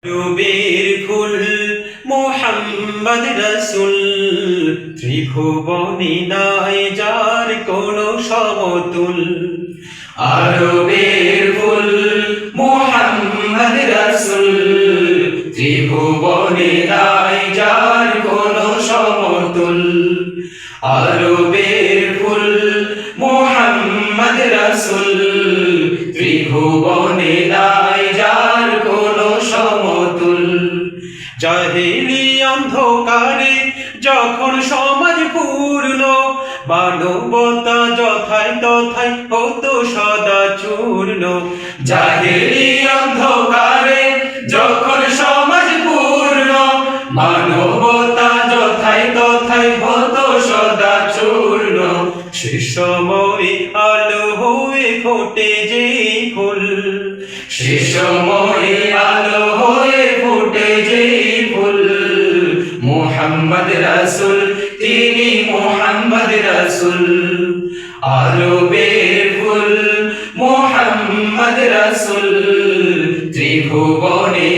রবির ফুল মোহাম্মদ রসুল, ত্রিভুবনে নাই যার কোনো সমতুল। আরবের ফুল মোহাম্মদ রসুল, ত্রিভুবনে নাই যার কোনো সমতুল। আরবের ফুল মোহাম্মদ রসুল, ত্রিভুবনে নাই যার কোনো সমতুল। জাহেলি অন্ধকারে যখন সমাজ পূর্ণ, মানবতা যথায় তথায় হতো সদা চূর্ণ। জাহেলি অন্ধকারে যখন সমাজ পূর্ণ, মানবতা যথায় তথায় হতো সদা চূর্ণ। সে সময় আলো হয়ে ফোটে যে ফুল, সে সময় আলো হয়ে ফুটে যে ফুল। মুহাম্মদ রাসূল, তিনি মুহাম্মদ রাসূল। আরবের ফুল মুহাম্মদ রাসূল, ত্রিভুবনে